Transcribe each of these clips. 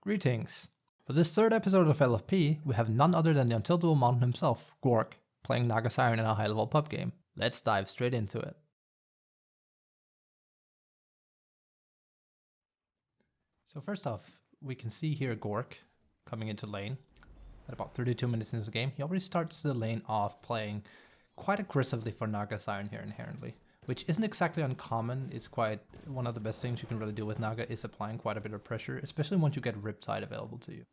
Greetings! For this third episode of LfP, we have none other than the Untiltable Mountain himself, Gorg, playing Naga Siren in a high-level pub game. Let's dive straight into it. So first off, we can see here Gorg coming into lane at about 32 minutes into the game. He already starts the lane off playing quite aggressively for Naga Siren here inherently, which isn't exactly uncommon. It's quite one of the best things you can really do with Naga is applying quite a bit of pressure, especially once you get Riptide available to you.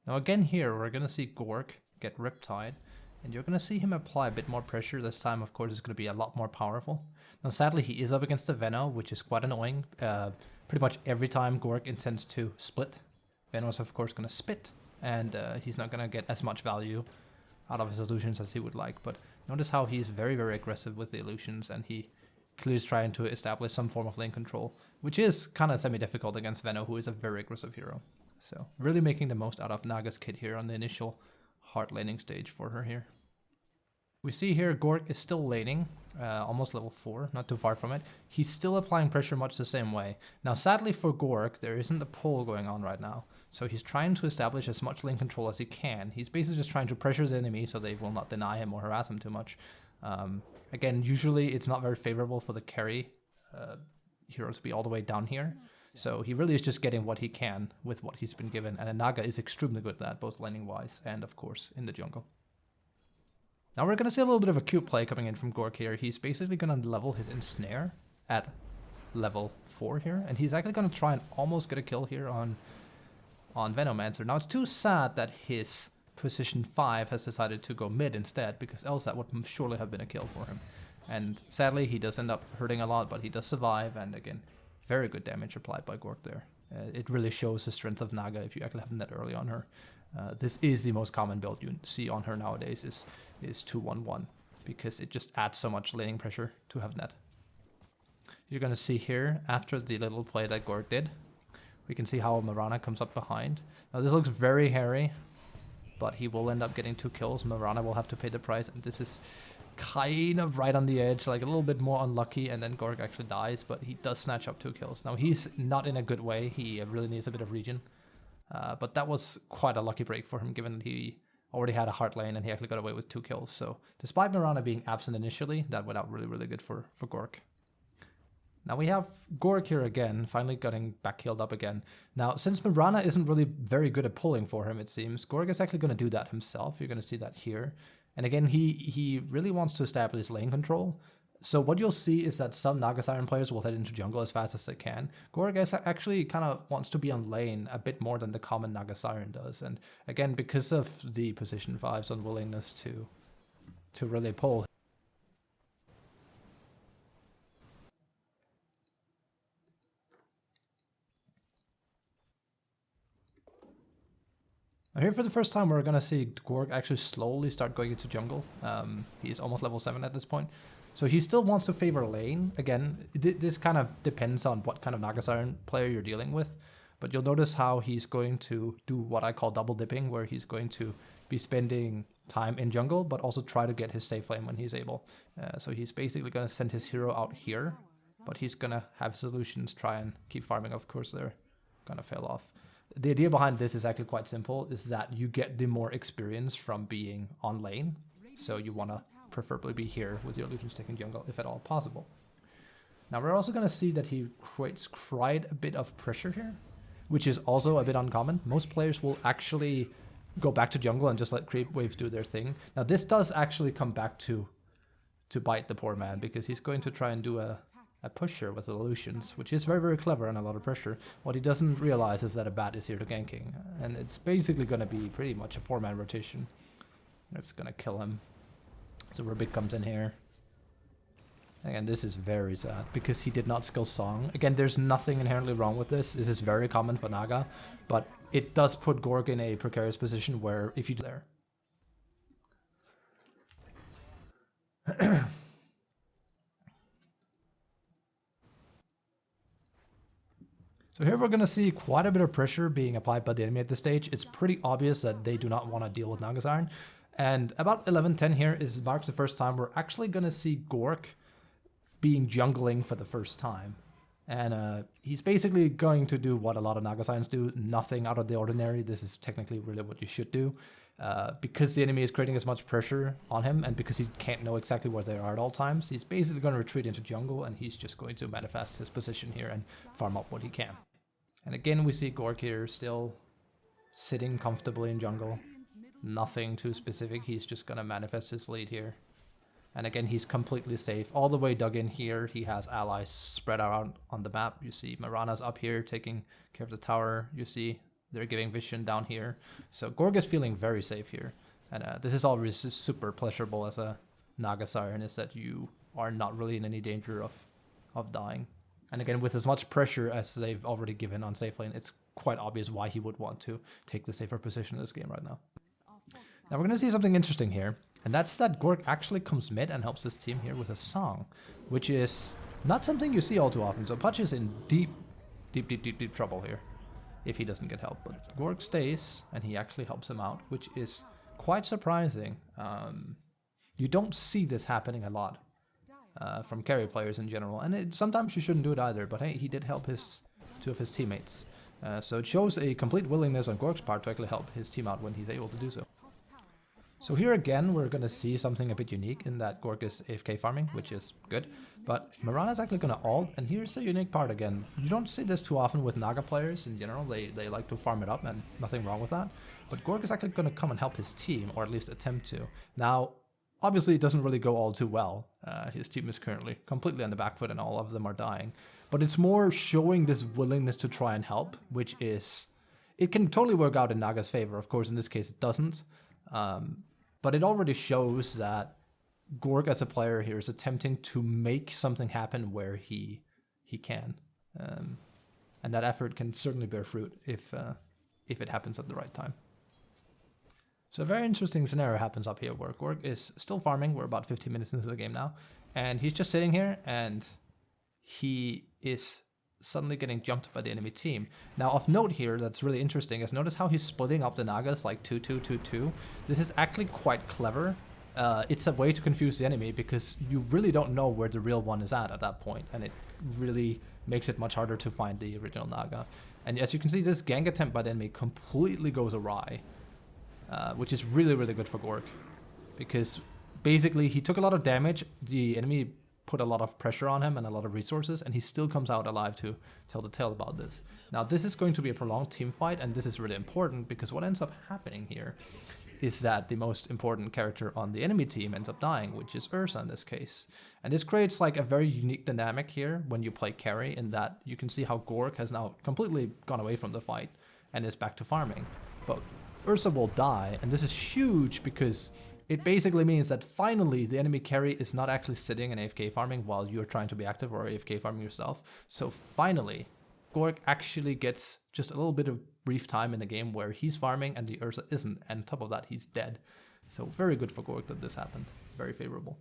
Now again here, we're going to see Gorg get Riptide, and you're going to see him apply a bit more pressure. This time, of course, it's going to be a lot more powerful. Now sadly, he is up against the Venno, which is quite annoying. Pretty much every time Gorg intends to split, Venno's of course going to spit, and he's not going to get as much value out of his illusions as he would like. But notice how he's very, very aggressive with the illusions, and he clearly is trying to establish some form of lane control, which is kind of semi-difficult against Venno, who is a very aggressive hero. So really making the most out of Naga's kit here on the initial hard laning stage for her here. We see here Gorg is still laning, almost level 4, not too far from it. He's still applying pressure much the same way. Now sadly for Gorg, there isn't a pull going on right now. So he's trying to establish as much lane control as he can. He's basically just trying to pressure the enemy so they will not deny him or harass him too much. Again, usually it's not very favorable for the carry hero to be all the way down here. So he really is just getting what he can with what he's been given. And Naga is extremely good at that, both laning wise and of course in the jungle. Now we're going to see a little bit of a cute play coming in from Gorg here. He's basically going to level his ensnare at level 4 here. And he's actually going to try and almost get a kill here on Venomancer. Now it's too sad that his position 5 has decided to go mid instead, because else that would surely have been a kill for him. And sadly he does end up hurting a lot, but he does survive, and again, very good damage applied by Gorg there. It really shows the strength of Naga if you actually have net early on her. This is the most common build you see on her nowadays is 2-1-1, because it just adds so much laning pressure to have net. You're going to see here, after the little play that Gorg did, we can see how Mirana comes up behind. Now this looks very hairy, but he will end up getting 2 kills. Mirana will have to pay the price, and this is kind of right on the edge, like a little bit more unlucky, and then Gorg actually dies, but he does snatch up 2 kills. Now he's not in a good way, he really needs a bit of regen, but that was quite a lucky break for him, given that he already had a hard lane and he actually got away with 2 kills. So despite Mirana being absent initially, that went out really, really good for Gorg. Now we have Gorg here again, finally getting back healed up again. Now, since Mirana isn't really very good at pulling for him, it seems, Gorg is actually going to do that himself. You're going to see that here. And again, he really wants to establish lane control. So what you'll see is that some Naga Siren players will head into jungle as fast as they can. Gorg actually kind of wants to be on lane a bit more than the common Naga Siren does. And again, because of the position 5's unwillingness to really pull. Now here for the first time we're going to see Gorg actually slowly start going into jungle. He's almost level 7 at this point. So he still wants to favor lane. Again, this kind of depends on what kind of Naga Siren player you're dealing with. But you'll notice how he's going to do what I call double dipping, where he's going to be spending time in jungle, but also try to get his safe lane when he's able. So he's basically going to send his hero out here, but he's going to have solutions, try and keep farming. Of course, they're going to fail off. The idea behind this is actually quite simple, is that you get the more experience from being on lane. So you want to preferably be here with your illusions taking jungle, if at all possible. Now we're also going to see that he creates quite a bit of pressure here, which is also a bit uncommon. Most players will actually go back to jungle and just let creep waves do their thing. Now this does actually come back to bite the poor man, because he's going to try and do a pusher with illusions, which is very, very clever and a lot of pressure. What he doesn't realize is that a bat is here to ganking, and it's basically going to be pretty much a 4-man rotation. It's going to kill him. So Rubik comes in here. Again, this is very sad, because he did not skill Song. Again, there's nothing inherently wrong with this. This is very common for Naga, but it does put Gorg in a precarious position where if you do there. So here we're going to see quite a bit of pressure being applied by the enemy at this stage. It's pretty obvious that they do not want to deal with Naga Siren. And about 11:10 here marks the first time we're actually going to see Gorg being jungling for the first time. And he's basically going to do what a lot of Naga Sirens do, nothing out of the ordinary. This is technically really what you should do. Because the enemy is creating as much pressure on him, and because he can't know exactly where they are at all times, he's basically going to retreat into jungle, and he's just going to manifest his position here and farm up what he can. And again, we see Gorg here still sitting comfortably in jungle. Nothing too specific, he's just going to manifest his lead here. And again, he's completely safe. All the way dug in here, he has allies spread around on the map. You see Mirana's up here taking care of the tower. You see they're giving vision down here. So Gorg is feeling very safe here. And this is always super pleasurable as a Naga Siren, is that you are not really in any danger of dying. And again, with as much pressure as they've already given on safe lane, it's quite obvious why he would want to take the safer position in this game right now. Now we're going to see something interesting here. And that's that Gorg actually comes mid and helps his team here with a song, which is not something you see all too often. So Pudge is in deep trouble here if he doesn't get help. But Gorg stays and he actually helps him out, which is quite surprising. You don't see this happening a lot from carry players in general. And sometimes you shouldn't do it either, but hey, he did help two of his teammates. So it shows a complete willingness on Gorg's part to actually help his team out when he's able to do so. So here again, we're going to see something a bit unique in that Gorg is AFK farming, which is good. But Mirana's actually going to ult, and here's the unique part again. You don't see this too often with Naga players in general. They like to farm it up, and nothing wrong with that. But Gorg is actually going to come and help his team, or at least attempt to. Now, obviously it doesn't really go all too well. His team is currently completely on the back foot, and all of them are dying. But it's more showing this willingness to try and help, which is... It can totally work out in Naga's favor. Of course, in this case it doesn't. But it already shows that Gorg as a player here is attempting to make something happen where he can. And that effort can certainly bear fruit if it happens at the right time. So a very interesting scenario happens up here where Gorg is still farming. We're about 15 minutes into the game now. And he's just sitting here and he is suddenly getting jumped by the enemy team. Now of note here that's really interesting is notice how he's splitting up the Nagas like 2-2-2-2. This is actually quite clever. It's a way to confuse the enemy because you really don't know where the real one is at that point, and it really makes it much harder to find the original Naga. And as you can see, this gank attempt by the enemy completely goes awry, which is really good for Gorg because basically he took a lot of damage. The enemy put a lot of pressure on him and a lot of resources, and he still comes out alive to tell the tale about this. Now this is going to be a prolonged team fight, and this is really important because what ends up happening here is that the most important character on the enemy team ends up dying, which is Ursa in this case. And this creates like a very unique dynamic here when you play carry, in that you can see how Gorg has now completely gone away from the fight and is back to farming. But Ursa will die, and this is huge because it basically means that finally the enemy carry is not actually sitting and AFK farming while you're trying to be active or AFK farming yourself. So finally, Gorg actually gets just a little bit of brief time in the game where he's farming and the Ursa isn't, and on top of that he's dead. So very good for Gorg that this happened. Very favorable.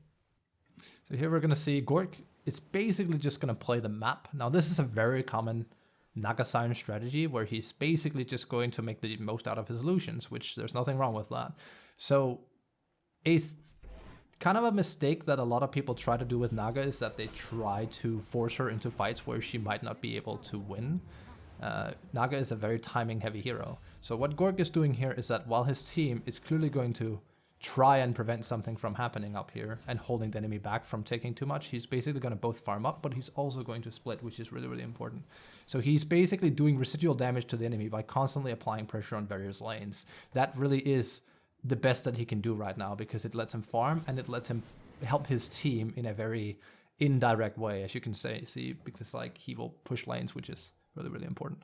So here we're going to see Gorg is basically just going to play the map. Now this is a very common Naga Siren strategy where he's basically just going to make the most out of his illusions, which there's nothing wrong with that. So kind of a mistake that a lot of people try to do with Naga is that they try to force her into fights where she might not be able to win. Naga is a very timing heavy hero. So what Gorg is doing here is that while his team is clearly going to try and prevent something from happening up here and holding the enemy back from taking too much, he's basically going to both farm up, but he's also going to split, which is really important. So he's basically doing residual damage to the enemy by constantly applying pressure on various lanes. That really is the best that he can do right now because it lets him farm and it lets him help his team in a very indirect way, as you can see, because like he will push lanes, which is really important.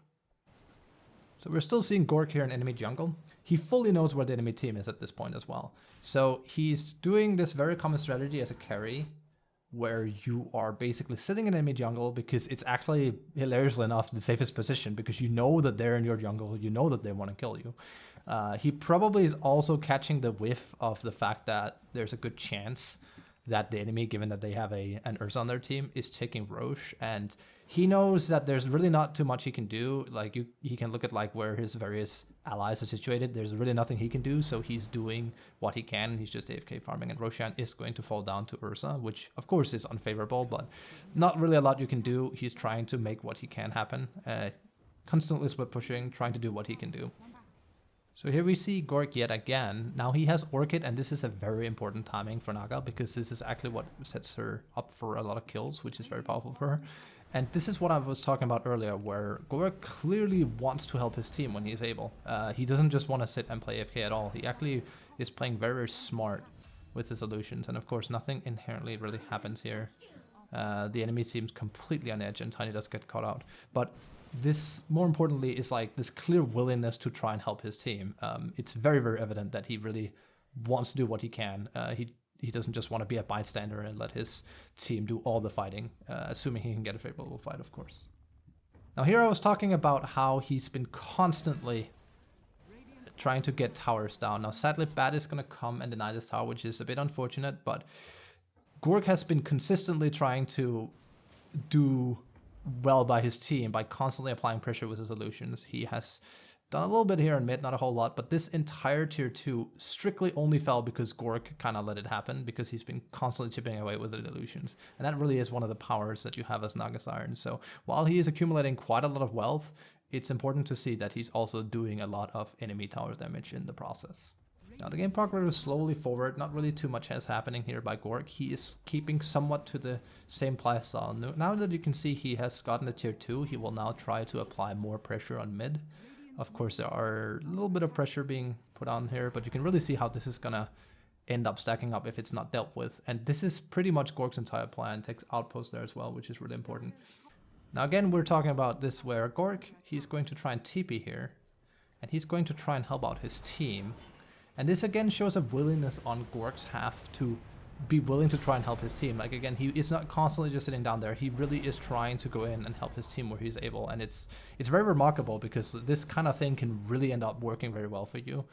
So we're still seeing Gorg here in enemy jungle. He fully knows where the enemy team is at this point as well. So he's doing this very common strategy as a carry where you are basically sitting in enemy jungle because it's actually, hilariously enough, the safest position because you know that they're in your jungle, you know that they want to kill you. He probably is also catching the whiff of the fact that there's a good chance that the enemy, given that they have an Ursa on their team, is taking Roche, and he knows that there's really not too much he can do. Like he can look at like where his various allies are situated. There's really nothing he can do, so he's doing what he can. He's just AFK farming, and Roshan is going to fall down to Ursa, which of course is unfavorable, but not really a lot you can do. He's trying to make what he can happen, constantly split pushing, trying to do what he can do. So here we see Gorg yet again. Now he has Orchid, and this is a very important timing for Naga, because this is actually what sets her up for a lot of kills, which is very powerful for her. And this is what I was talking about earlier, where Gorg clearly wants to help his team when he's able. He doesn't just want to sit and play AFK at all. He actually is playing very, very smart with his solutions. And of course, nothing inherently really happens here. The enemy seems completely on edge, and Tiny does get caught out. But this, more importantly, is like this clear willingness to try and help his team. It's very, very evident that he really wants to do what he can. He doesn't just want to be a bystander and let his team do all the fighting, assuming he can get a favorable fight, of course. Now here I was talking about how he's been constantly trying to get towers down. Now sadly, Bat is going to come and deny this tower, which is a bit unfortunate, but Gorg has been consistently trying to do well by his team by constantly applying pressure with his solutions. He has done a little bit here in mid, not a whole lot, but this entire tier 2 strictly only fell because Gorg kind of let it happen, because he's been constantly chipping away with the illusions. And that really is one of the powers that you have as Naga Siren. So while he is accumulating quite a lot of wealth, it's important to see that he's also doing a lot of enemy tower damage in the process. Now the game progresses slowly forward, not really too much is happening here by Gorg. He is keeping somewhat to the same playstyle. Now that you can see he has gotten the tier 2, he will now try to apply more pressure on mid. Of course, there are a little bit of pressure being put on here, but you can really see how this is gonna end up stacking up if it's not dealt with. And this is pretty much Gorg's entire plan. Takes outpost there as well, which is really important. Now again, we're talking about this where Gorg, he's going to try and TP here, and he's going to try and help out his team. And this again shows a willingness on Gorg's half to be willing to try and help his team. Like again, he is not constantly just sitting down there. He really is trying to go in and help his team where he's able. And it's very remarkable, because this kind of thing can really end up working very well for you.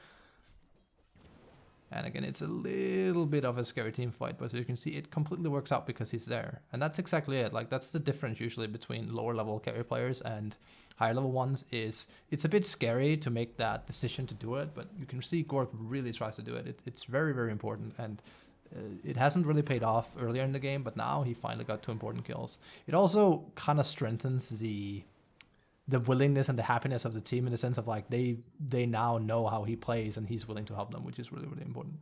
And again, it's a little bit of a scary team fight, but you can see it completely works out because he's there. And that's exactly it. Like that's the difference usually between lower level carry players and higher level ones. Is it's a bit scary to make that decision to do it, but you can see Gorg really tries to do it. It's very, very important, and it hasn't really paid off earlier in the game, but now he finally got 2 important kills. It also kind of strengthens the willingness and the happiness of the team, in the sense of like they now know how he plays and he's willing to help them, which is really, really important.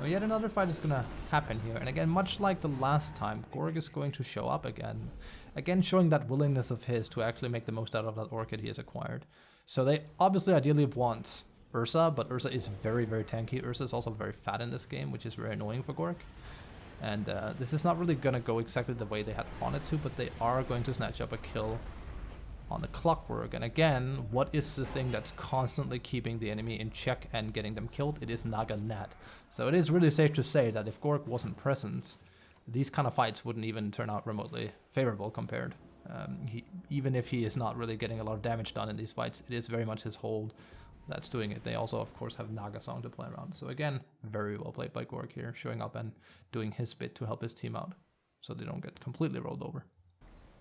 Now yet another fight is gonna happen here, and again, much like the last time, Gorg is going to show up again showing that willingness of his to actually make the most out of that Orchid he has acquired. So they obviously ideally want Ursa, but Ursa is very, very tanky. Ursa is also very fat in this game, which is very annoying for Gorg. And this is not really going to go exactly the way they had wanted to, but they are going to snatch up a kill on the Clockwork. And again, what is the thing that's constantly keeping the enemy in check and getting them killed? It is Naga Net. So it is really safe to say that if Gorg wasn't present, these kind of fights wouldn't even turn out remotely favorable compared. Even if he is not really getting a lot of damage done in these fights, it is very much his hold that's doing it. They also, of course, have Naga Song to play around. So again, very well played by Gorg here, showing up and doing his bit to help his team out, so they don't get completely rolled over.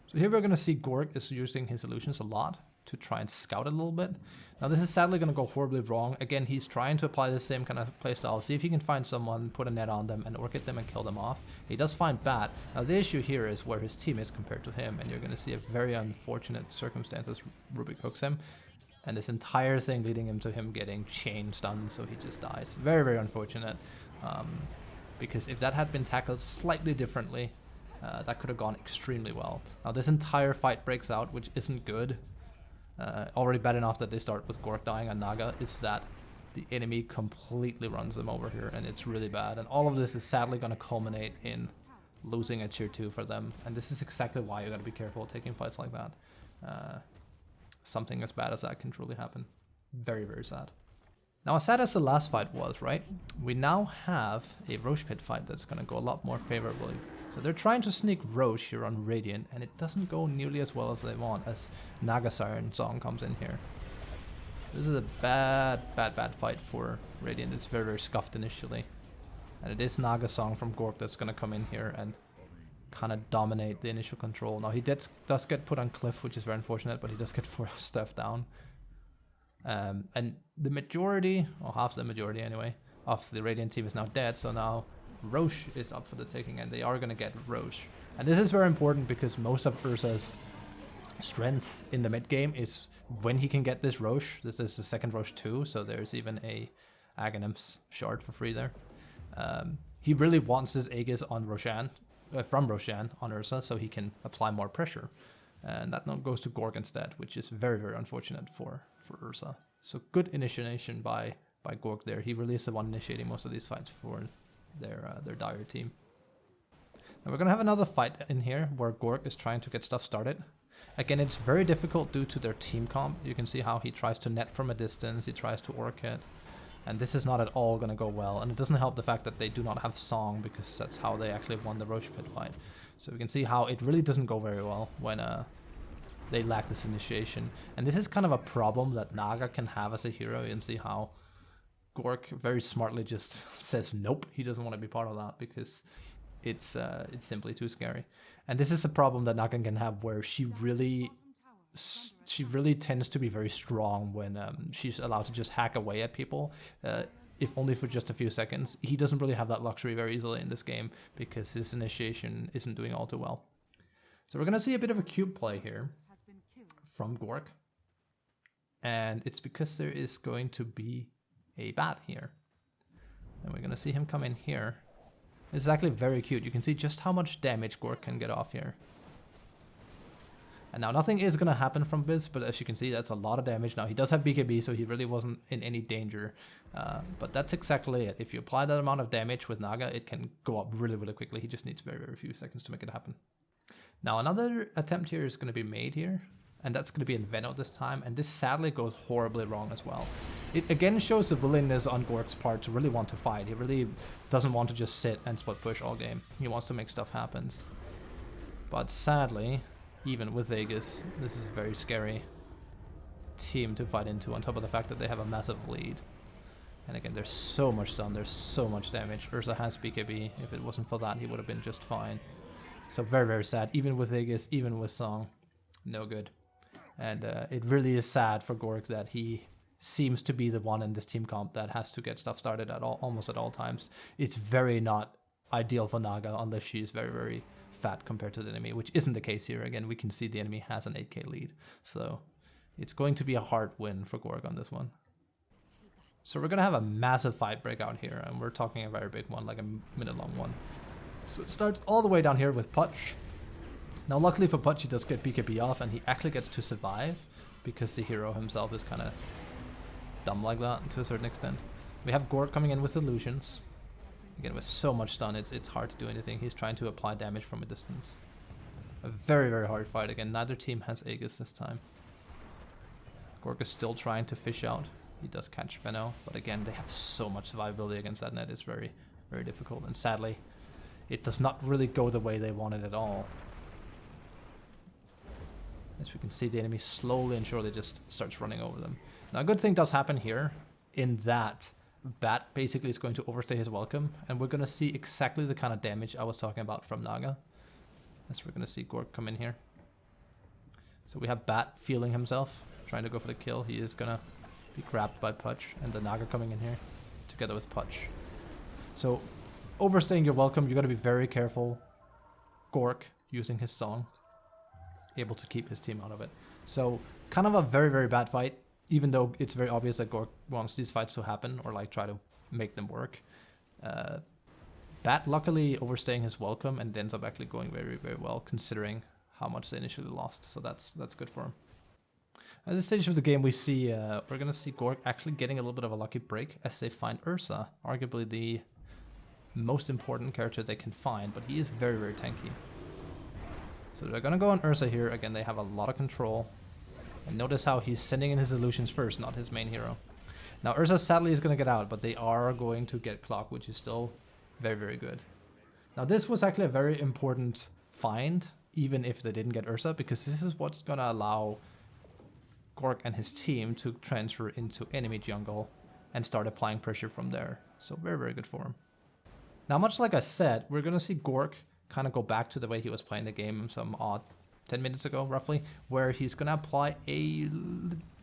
So here we're going to see Gorg is using his illusions a lot to try and scout a little bit. Now this is sadly going to go horribly wrong. Again, he's trying to apply the same kind of playstyle, see if he can find someone, put a net on them, and Orchid them and kill them off. He does find Bat. Now the issue here is where his team is compared to him, and you're going to see a very unfortunate circumstances Rubik hooks him. And this entire thing leading him to him getting chain stunned, so he just dies. Very, very unfortunate. Because if that had been tackled slightly differently, that could have gone extremely well. Now this entire fight breaks out, which isn't good. Already bad enough that they start with Gorg dying on Naga, is that the enemy completely runs them over here, and it's really bad. And all of this is sadly going to culminate in losing a tier 2 for them. And this is exactly why you got to be careful taking fights like that. Something as bad as that can truly happen. Very, very sad. Now, as sad as the last fight was, right? We now have a Roche Pit fight that's going to go a lot more favorably. So they're trying to sneak Roche here on Radiant, and it doesn't go nearly as well as they want, as Naga Siren Song comes in here. This is a bad fight for Radiant. It's very, very scuffed initially. And it is Naga Song from Gorg that's going to come in here and kind of dominate the initial control. Now he does get put on cliff, which is very unfortunate, but he does get forced stuff down. And the majority, or half the majority anyway, of the Radiant team is now dead, so now Roche is up for the taking, and they are going to get Roche. And this is very important because most of Ursa's strength in the mid game is when he can get this Roche. This is the second Roche too, so there's even a Aghanim's shard for free there. He really wants this Aegis on Roshan, from Roshan on Ursa, so he can apply more pressure. And that now goes to Gorg instead, which is very, very unfortunate for Ursa. So good initiation by Gorg there. He really is the one initiating most of these fights for their dire team. Now we're going to have another fight in here where Gorg is trying to get stuff started. Again, it's very difficult due to their team comp. You can see how he tries to net from a distance, he tries to orc it. And this is not at all going to go well. And it doesn't help the fact that they do not have Song, because that's how they actually won the Roche Pit fight. So we can see how it really doesn't go very well when they lack this initiation. And this is kind of a problem that Naga can have as a hero. You can see how Gorg very smartly just says nope, he doesn't want to be part of that because it's simply too scary. And this is a problem that Naga can have, where she really tends to be very strong when she's allowed to just hack away at people, if only for just a few seconds. He doesn't really have that luxury very easily in this game because his initiation isn't doing all too well. So we're going to see a bit of a cube play here from Gorg. And it's because there is going to be a bat here. And we're going to see him come in here. This is actually very cute. You can see just how much damage Gorg can get off here. And now nothing is going to happen from this, but as you can see, that's a lot of damage. Now he does have BKB, so he really wasn't in any danger. But that's exactly it. If you apply that amount of damage with Naga, it can go up really, really quickly. He just needs very, very few seconds to make it happen. Now another attempt here is going to be made here. And that's going to be in Venno this time. And this sadly goes horribly wrong as well. It again shows the willingness on Gorg's part to really want to fight. He really doesn't want to just sit and split push all game. He wants to make stuff happen. But sadly, even with Aegis, this is a very scary team to fight into, on top of the fact that they have a massive lead. And again, there's so much stun, there's so much damage. Ursa has BKB. If it wasn't for that, he would have been just fine. So very, very sad. Even with Aegis, even with Song, no good. And it really is sad for Gorg that he seems to be the one in this team comp that has to get stuff started at almost at all times. It's very not ideal for Naga unless she is very, very fat compared to the enemy, which isn't the case here. Again, we can see the enemy has an 8k lead. So it's going to be a hard win for Gorg on this one. So we're going to have a massive fight breakout here, and we're talking a very big one, like a minute-long one. So it starts all the way down here with Putch. Now luckily for Putch, he does get BKB off, and he actually gets to survive because the hero himself is kind of dumb like that to a certain extent. We have Gorg coming in with illusions. Again, with so much stun, it's hard to do anything. He's trying to apply damage from a distance. A very, very hard fight. Again, neither team has Aegis this time. Gorg is still trying to fish out. He does catch Venno, but again, they have so much survivability against that net. It's very, very difficult. And sadly, it does not really go the way they wanted at all. As we can see, the enemy slowly and surely just starts running over them. Now, a good thing does happen here, in that Bat basically is going to overstay his welcome, and we're going to see exactly the kind of damage I was talking about from Naga. As we're going to see Gorg come in here. So we have Bat feeling himself, trying to go for the kill. He is going to be grabbed by Putch, and the Naga coming in here together with Putch. So, overstaying your welcome, you got to be very careful. Gorg using his song, able to keep his team out of it. So, kind of a very, very bad fight, even though it's very obvious that Gorg wants these fights to happen, or like try to make them work. Bat luckily overstaying his welcome, and it ends up actually going very, very well, considering how much they initially lost. So that's good for him. At this stage of the game, we see we're going to see Gorg actually getting a little bit of a lucky break as they find Ursa, arguably the most important character they can find, but he is very, very tanky. So they're going to go on Ursa here. Again, they have a lot of control. And notice how he's sending in his illusions first, not his main hero. Now Ursa sadly is going to get out, but they are going to get Clock, which is still very, very good. Now this was actually a very important find, even if they didn't get Ursa, because this is what's going to allow Gorg and his team to transfer into enemy jungle and start applying pressure from there. So very, very good for him. Now, much like I said, we're going to see Gorg kind of go back to the way he was playing the game some odd 10 minutes ago, roughly, where he's going to apply a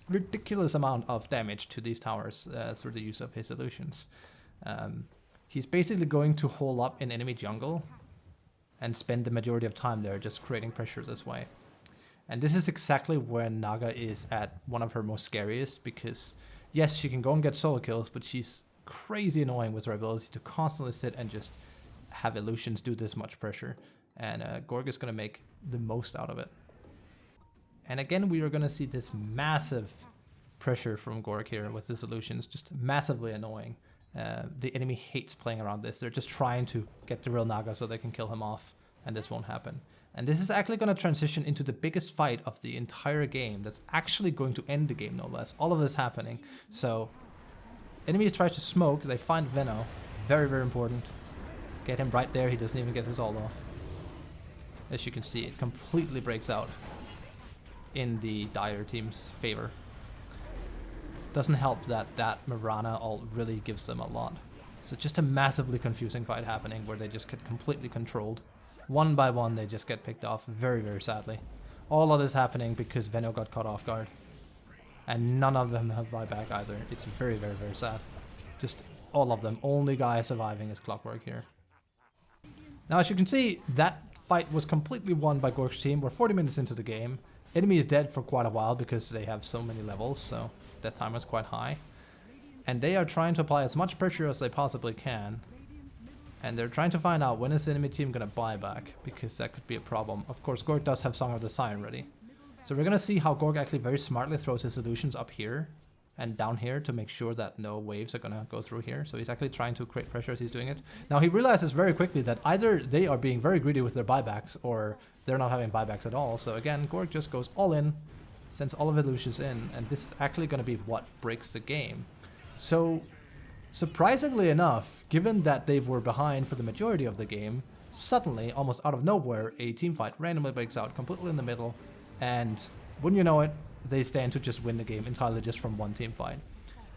ridiculous amount of damage to these towers through the use of his illusions. He's basically going to hole up in enemy jungle and spend the majority of time there just creating pressure this way. And this is exactly when Naga is at one of her most scariest, because yes, she can go and get solo kills, but she's crazy annoying with her ability to constantly sit and just have illusions do this much pressure. And Gorg is going to make the most out of it. And again, we are going to see this massive pressure from Gorg here with his illusions, just massively annoying. The enemy hates playing around this. They're just trying to get the real Naga so they can kill him off, and this won't happen. And this is actually going to transition into the biggest fight of the entire game that's actually going to end the game, no less. All of this happening. So, enemy tries to smoke, they find Venno. Very, very important. Get him right there, he doesn't even get his ult off. As you can see, it completely breaks out in the Dire team's favor. Doesn't help that Mirana ult really gives them a lot. So just a massively confusing fight happening where they just get completely controlled. One by one they just get picked off, very, very sadly. All of this happening because Venno got caught off guard. And none of them have buyback either. It's very, very, very sad. Just all of them. Only guy surviving is Clockwork here. Now as you can see, that fight was completely won by GorgC team. We're 40 minutes into the game. Enemy is dead for quite a while because they have so many levels, so death time is quite high. And they are trying to apply as much pressure as they possibly can. And they're trying to find out when is the enemy team going to buy back, because that could be a problem. Of course, Gorg does have Song of the Siren ready. So we're going to see how Gorg actually very smartly throws his illusions up here and down here to make sure that no waves are going to go through here. So he's actually trying to create pressure as he's doing it. Now he realizes very quickly that either they are being very greedy with their buybacks or they're not having buybacks at all. So again, Gorg just goes all in, sends all of his illusions in, and this is actually going to be what breaks the game. So surprisingly enough, given that they were behind for the majority of the game, suddenly, almost out of nowhere, a team fight randomly breaks out completely in the middle, and wouldn't you know it, they stand to just win the game entirely just from one team fight.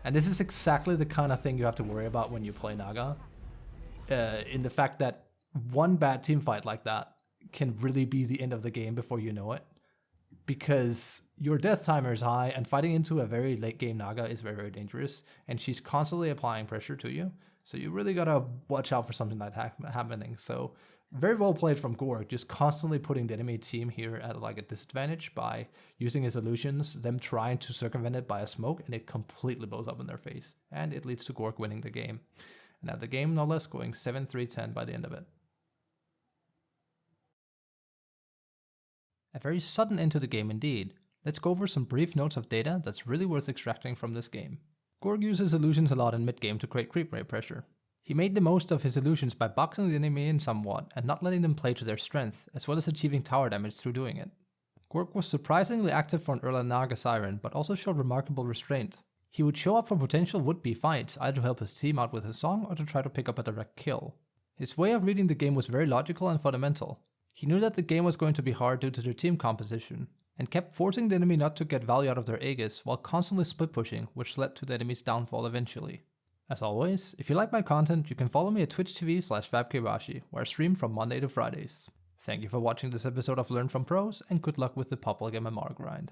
And this is exactly the kind of thing you have to worry about when you play Naga, in the fact that one bad team fight like that can really be the end of the game before you know it, because your death timer is high and fighting into a very late game Naga is very, very dangerous, and she's constantly applying pressure to you. So you really gotta watch out for something like that happening. So very well played from Gorg, just constantly putting the enemy team here at like a disadvantage by using his illusions, them trying to circumvent it by a smoke, and it completely blows up in their face. And it leads to Gorg winning the game. And now the game, no less, going 7-3-10 by the end of it. A very sudden end to the game indeed. Let's go over some brief notes of data that's really worth extracting from this game. Gorg uses illusions a lot in mid-game to create creep rate pressure. He made the most of his illusions by boxing the enemy in somewhat and not letting them play to their strength, as well as achieving tower damage through doing it. Gorg was surprisingly active for an early Naga Siren, but also showed remarkable restraint. He would show up for potential would-be fights, either to help his team out with his song or to try to pick up a direct kill. His way of reading the game was very logical and fundamental. He knew that the game was going to be hard due to their team composition, and kept forcing the enemy not to get value out of their Aegis while constantly split pushing, which led to the enemy's downfall eventually. As always, if you like my content, you can follow me at twitch.tv/FabKiwashi, where I stream from Monday to Fridays. Thank you for watching this episode of Learn from Pros, and good luck with the Populg MMR grind.